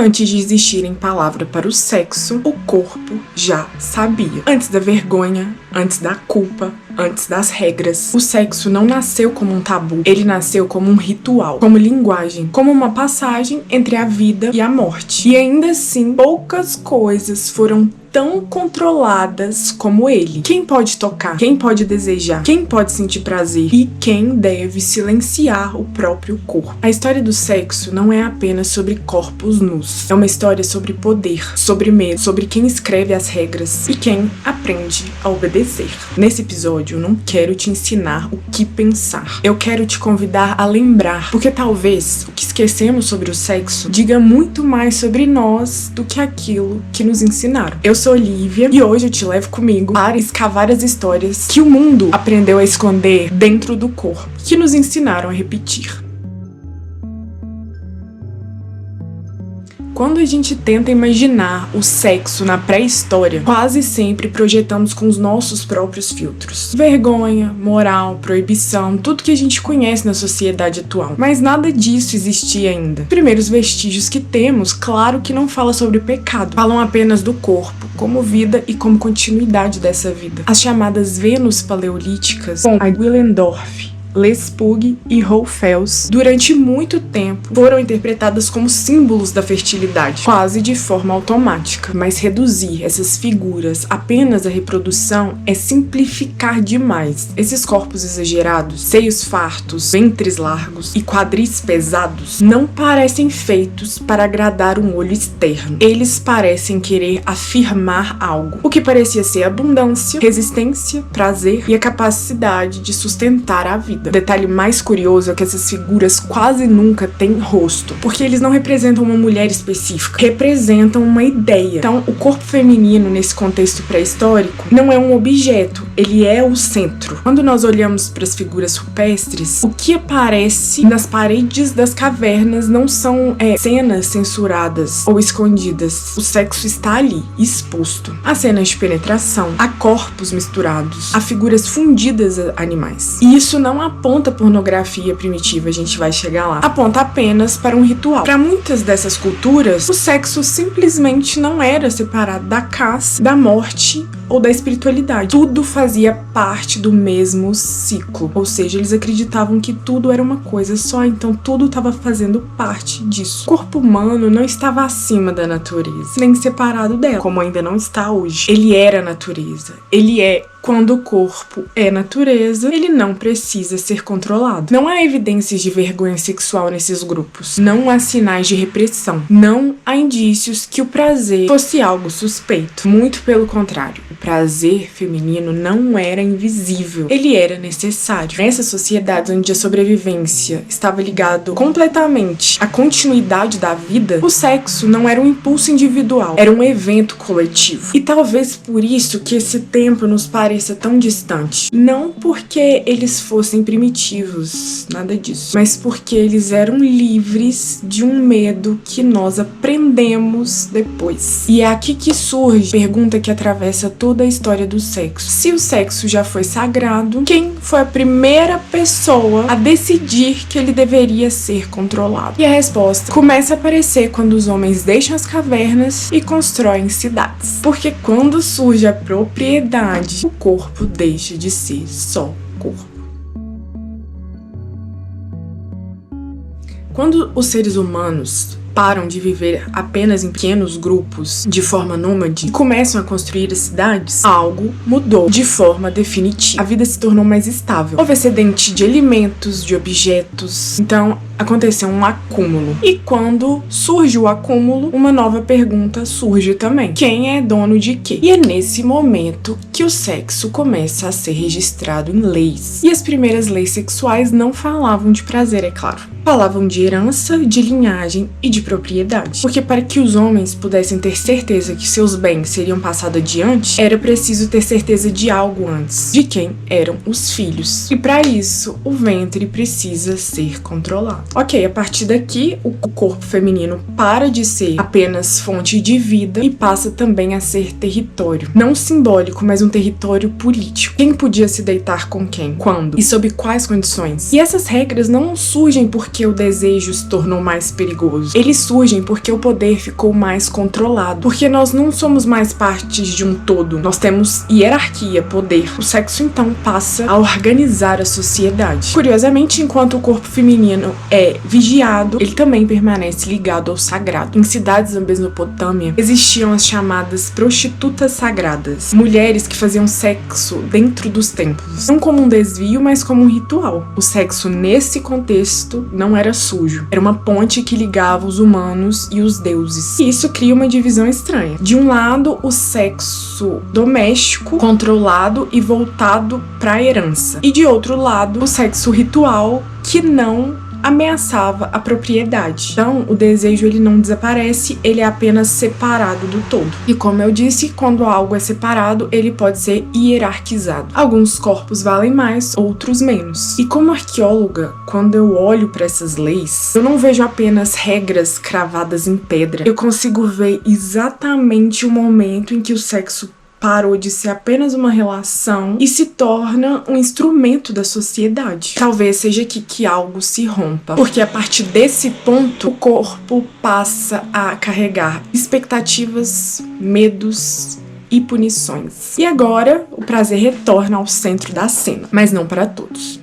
antes de existirem palavras para o sexo, o corpo já sabia. Antes da vergonha, antes da culpa, antes das regras. O sexo não nasceu como um tabu, ele nasceu como um ritual, como linguagem, como uma passagem entre a vida e a morte. E ainda assim, poucas coisas foram tão controladas como ele. Quem pode tocar? Quem pode desejar? Quem pode sentir prazer? E quem deve silenciar o próprio corpo? A história do sexo não é apenas sobre corpos nus. É uma história sobre poder, sobre medo, sobre quem escreve as regras e quem aprende a obedecer. Nesse episódio, eu não quero te ensinar o que pensar. Eu quero te convidar a lembrar, porque talvez o que esquecemos sobre o sexo diga muito mais sobre nós do que aquilo que nos ensinaram. Eu sou Olivia e hoje eu te levo comigo para escavar as histórias que o mundo aprendeu a esconder dentro do corpo, que nos ensinaram a repetir. Quando a gente tenta imaginar o sexo na pré-história, quase sempre projetamos com os nossos próprios filtros. Vergonha, moral, proibição, tudo que a gente conhece na sociedade atual. Mas nada disso existia ainda. Os primeiros vestígios que temos, claro que não fala sobre o pecado, falam apenas do corpo, como vida e como continuidade dessa vida. As chamadas Vênus paleolíticas, com a Willendorf, Lespug e Roelfels, durante muito tempo foram interpretadas como símbolos da fertilidade, quase de forma automática. Mas reduzir essas figuras apenas à reprodução é simplificar demais. Esses corpos exagerados, seios fartos, ventres largos e quadris pesados não parecem feitos para agradar um olho externo. Eles parecem querer afirmar algo, o que parecia ser abundância, resistência, prazer e a capacidade de sustentar a vida. O detalhe mais curioso é que essas figuras quase nunca têm rosto, porque eles não representam uma mulher específica, representam uma ideia. Então, o corpo feminino, nesse contexto pré-histórico, não é um objeto, ele é o centro. Quando nós olhamos para as figuras rupestres, o que aparece nas paredes das cavernas não são cenas censuradas ou escondidas. O sexo está ali, exposto. Há cenas de penetração, há corpos misturados, há figuras fundidas a animais. E isso não aponta pornografia primitiva, a gente vai chegar lá. Aponta apenas para um ritual. Para muitas dessas culturas, o sexo simplesmente não era separado da caça, da morte ou da espiritualidade. Tudo fazia parte do mesmo ciclo. Ou seja, eles acreditavam que tudo era uma coisa só, então tudo estava fazendo parte disso. O corpo humano não estava acima da natureza, nem separado dela, como ainda não está hoje. Ele era a natureza. Ele é. Quando o corpo é natureza, ele não precisa ser controlado. Não há evidências de vergonha sexual nesses grupos. Não há sinais de repressão. Não há indícios que o prazer fosse algo suspeito. Muito pelo contrário. O prazer feminino não era invisível. Ele era necessário. Nessas sociedades onde a sobrevivência estava ligado completamente à continuidade da vida, o sexo não era um impulso individual. Era um evento coletivo. E talvez por isso que esse tempo nos pareça tão distante. Não porque eles fossem primitivos, nada disso, mas porque eles eram livres de um medo que nós aprendemos depois. E é aqui que surge a pergunta que atravessa toda a história do sexo. Se o sexo já foi sagrado, quem foi a primeira pessoa a decidir que ele deveria ser controlado? E a resposta começa a aparecer quando os homens deixam as cavernas e constroem cidades. Porque quando surge a propriedade, o corpo deixa de ser só corpo. Quando os seres humanos param de viver apenas em pequenos grupos de forma nômade e começam a construir as cidades, algo mudou de forma definitiva. A vida se tornou mais estável. Houve excedente de alimentos, de objetos. Então, aconteceu um acúmulo. E quando surge o acúmulo, uma nova pergunta surge também. Quem é dono de quê? E é nesse momento que o sexo começa a ser registrado em leis. E as primeiras leis sexuais não falavam de prazer, é claro. Falavam de herança, de linhagem e de propriedade. Porque para que os homens pudessem ter certeza que seus bens seriam passados adiante, era preciso ter certeza de algo antes. De quem eram os filhos. E para isso, o ventre precisa ser controlado. Ok, a partir daqui, o corpo feminino para de ser apenas fonte de vida e passa também a ser território. Não simbólico, mas um território político. Quem podia se deitar com quem? Quando? E sob quais condições? E essas regras não surgem porque o desejo se tornou mais perigoso. Ele Eles surgem porque o poder ficou mais controlado, porque nós não somos mais partes de um todo, nós temos hierarquia, poder. O sexo então passa a organizar a sociedade. Curiosamente, enquanto o corpo feminino é vigiado, ele também permanece ligado ao sagrado. Em cidades da Mesopotâmia existiam as chamadas prostitutas sagradas, mulheres que faziam sexo dentro dos templos, não como um desvio, mas como um ritual. O sexo nesse contexto não era sujo, era uma ponte que ligava os humanos e os deuses. E isso cria uma divisão estranha. De um lado, o sexo doméstico, controlado e voltado para a herança, e de outro lado, o sexo ritual que não ameaçava a propriedade. Então, o desejo ele não desaparece, ele é apenas separado do todo. E como eu disse, quando algo é separado, ele pode ser hierarquizado. Alguns corpos valem mais, outros menos. E como arqueóloga, quando eu olho para essas leis, eu não vejo apenas regras cravadas em pedra. Eu consigo ver exatamente o momento em que o sexo parou de ser apenas uma relação e se torna um instrumento da sociedade. Talvez seja aqui que algo se rompa, porque a partir desse ponto, o corpo passa a carregar expectativas, medos e punições. E agora, o prazer retorna ao centro da cena, mas não para todos.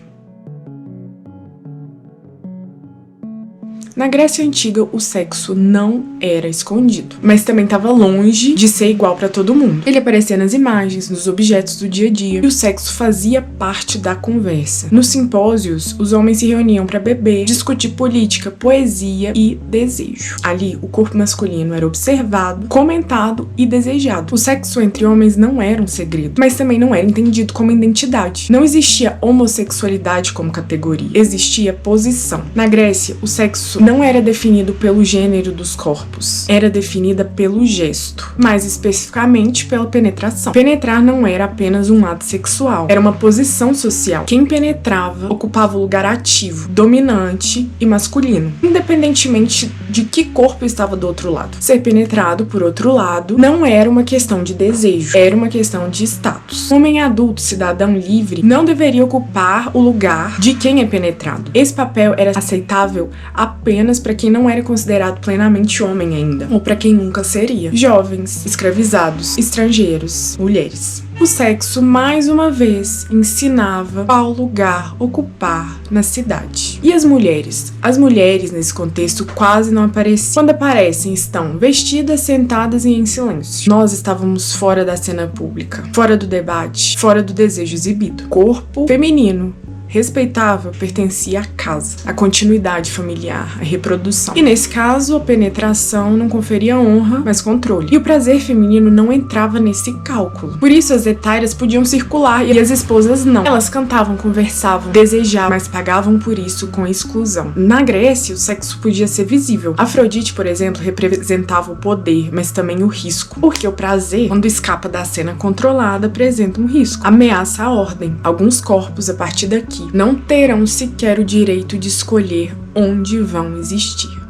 Na Grécia Antiga, o sexo não era escondido, mas também estava longe de ser igual para todo mundo. Ele aparecia nas imagens, nos objetos do dia a dia, e o sexo fazia parte da conversa. Nos simpósios, os homens se reuniam para beber, discutir política, poesia e desejo. Ali, o corpo masculino era observado, comentado e desejado. O sexo entre homens não era um segredo, mas também não era entendido como identidade. Não existia homossexualidade como categoria, existia posição. Na Grécia, o sexo não era definido pelo gênero dos corpos, era definida pelo gesto, mais especificamente pela penetração. Penetrar não era apenas um ato sexual, era uma posição social. Quem penetrava ocupava o lugar ativo, dominante e masculino, independentemente de que corpo estava do outro lado. Ser penetrado, por outro lado, não era uma questão de desejo, era uma questão de status. Um homem adulto, cidadão livre, não deveria ocupar o lugar de quem é penetrado. Esse papel era aceitável apenas para quem não era considerado plenamente homem ainda, ou para quem nunca seria. Jovens, escravizados, estrangeiros, mulheres. O sexo, mais uma vez, ensinava qual lugar ocupar na cidade. E as mulheres? As mulheres, nesse contexto, quase não apareciam. Quando aparecem, estão vestidas, sentadas e em silêncio. Nós estávamos fora da cena pública, fora do debate, fora do desejo exibido. Corpo feminino respeitável pertencia à casa, à continuidade familiar, à reprodução. E nesse caso, a penetração não conferia honra, mas controle. E o prazer feminino não entrava nesse cálculo. Por isso, as etárias podiam circular e as esposas não. Elas cantavam, conversavam, desejavam, mas pagavam por isso com exclusão. Na Grécia, o sexo podia ser visível. Afrodite, por exemplo, representava o poder, mas também o risco. Porque o prazer, quando escapa da cena controlada, apresenta um risco. Ameaça a ordem. Alguns corpos, a partir daqui, não terão sequer o direito de escolher onde vão existir.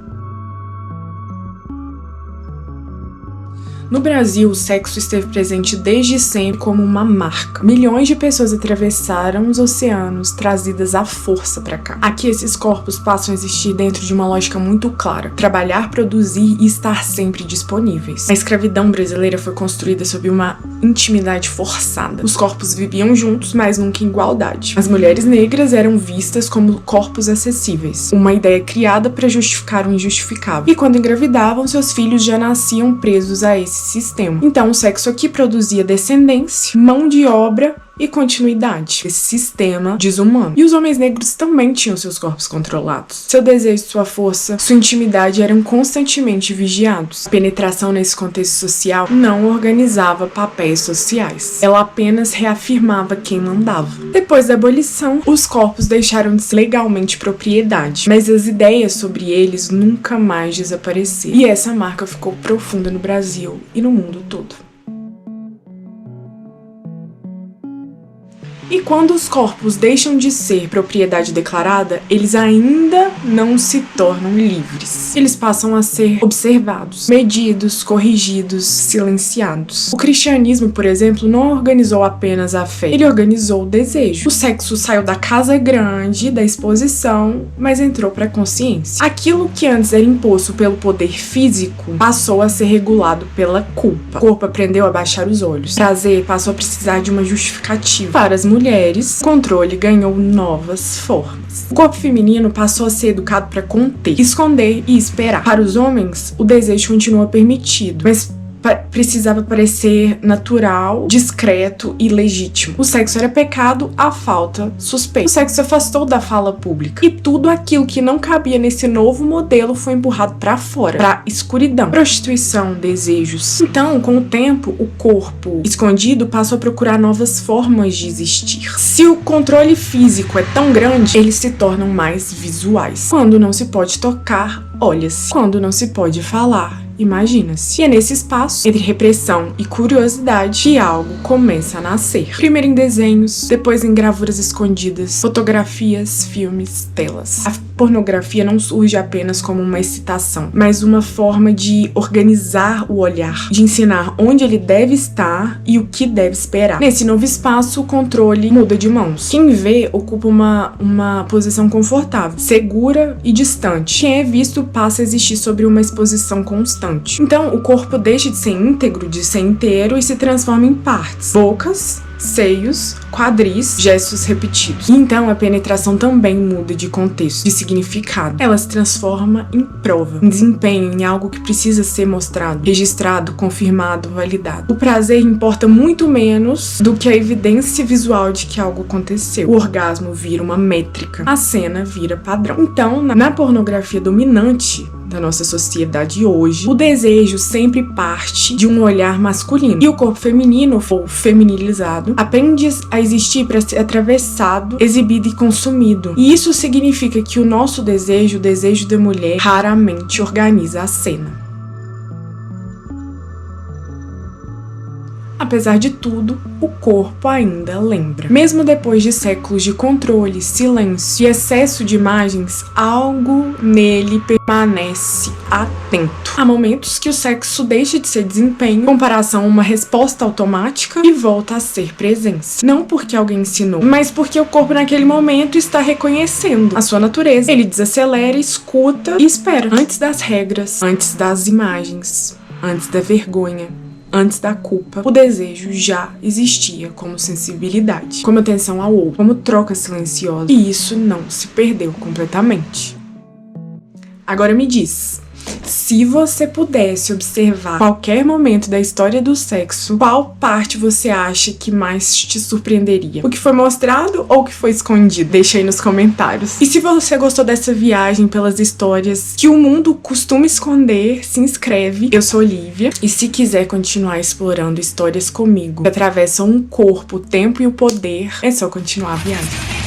No Brasil, o sexo esteve presente desde sempre como uma marca. Milhões de pessoas atravessaram os oceanos, trazidas à força para cá. Aqui, esses corpos passam a existir dentro de uma lógica muito clara: trabalhar, produzir e estar sempre disponíveis. A escravidão brasileira foi construída sob uma intimidade forçada. Os corpos viviam juntos, mas nunca em igualdade. As mulheres negras eram vistas como corpos acessíveis, uma ideia criada para justificar o injustificável. E quando engravidavam, seus filhos já nasciam presos a esse sistema. Então, o sexo aqui produzia descendência, mão de obra e continuidade. Esse sistema desumano. E os homens negros também tinham seus corpos controlados. Seu desejo, sua força, sua intimidade eram constantemente vigiados. A penetração nesse contexto social não organizava papéis sociais. Ela apenas reafirmava quem mandava. Depois da abolição, os corpos deixaram de ser legalmente propriedade, mas as ideias sobre eles nunca mais desapareceram. E essa marca ficou profunda no Brasil e no mundo todo. E quando os corpos deixam de ser propriedade declarada, eles ainda não se tornam livres. Eles passam a ser observados, medidos, corrigidos, silenciados. O cristianismo, por exemplo, não organizou apenas a fé, ele organizou o desejo. O sexo saiu da casa grande, da exposição, mas entrou para a consciência. Aquilo que antes era imposto pelo poder físico passou a ser regulado pela culpa. O corpo aprendeu a baixar os olhos. Prazer passou a precisar de uma justificativa. Para as mulheres, o controle ganhou novas formas. O corpo feminino passou a ser educado para conter, esconder e esperar. Para os homens, o desejo continua permitido, mas precisava parecer natural, discreto e legítimo. O sexo era pecado, a falta suspeita. O sexo se afastou da fala pública. E tudo aquilo que não cabia nesse novo modelo foi empurrado pra fora, pra escuridão. Prostituição, desejos. Então, com o tempo, o corpo escondido passou a procurar novas formas de existir. Se o controle físico é tão grande, eles se tornam mais visuais. Quando não se pode tocar, olha-se. Quando não se pode falar, imagina-se. E é nesse espaço, entre repressão e curiosidade, que algo começa a nascer. Primeiro em desenhos, depois em gravuras escondidas, fotografias, filmes, telas. A pornografia não surge apenas como uma excitação, mas uma forma de organizar o olhar, de ensinar onde ele deve estar e o que deve esperar. Nesse novo espaço, o controle muda de mãos. Quem vê ocupa uma posição confortável, segura e distante. Quem é visto passa a existir sobre uma exposição constante. Então, o corpo deixa de ser íntegro, de ser inteiro e se transforma em partes. Bocas, seios, quadris, gestos repetidos. E então a penetração também muda de contexto, de significado. Ela se transforma em prova, em desempenho, em algo que precisa ser mostrado, registrado, confirmado, validado. O prazer importa muito menos do que a evidência visual de que algo aconteceu. O orgasmo vira uma métrica, a cena vira padrão. Então, na pornografia dominante da nossa sociedade hoje, o desejo sempre parte de um olhar masculino. E o corpo feminino, ou feminilizado, aprende a existir para ser atravessado, exibido e consumido. E isso significa que o nosso desejo, o desejo da mulher, raramente organiza a cena. Apesar de tudo, o corpo ainda lembra. Mesmo depois de séculos de controle, silêncio e excesso de imagens, algo nele permanece atento. Há momentos que o sexo deixa de ser desempenho, comparação a uma resposta automática, e volta a ser presença. Não porque alguém ensinou, mas porque o corpo naquele momento está reconhecendo a sua natureza. Ele desacelera, escuta e espera. Antes das regras, antes das imagens, antes da vergonha, antes da culpa, o desejo já existia como sensibilidade, como atenção ao outro, como troca silenciosa. E isso não se perdeu completamente. Agora me diz, se você pudesse observar qualquer momento da história do sexo, qual parte você acha que mais te surpreenderia? O que foi mostrado ou o que foi escondido? Deixa aí nos comentários. E se você gostou dessa viagem pelas histórias que o mundo costuma esconder, se inscreve. Eu sou Olivia. E se quiser continuar explorando histórias comigo que atravessam um corpo, o tempo e o poder, é só continuar a viagem.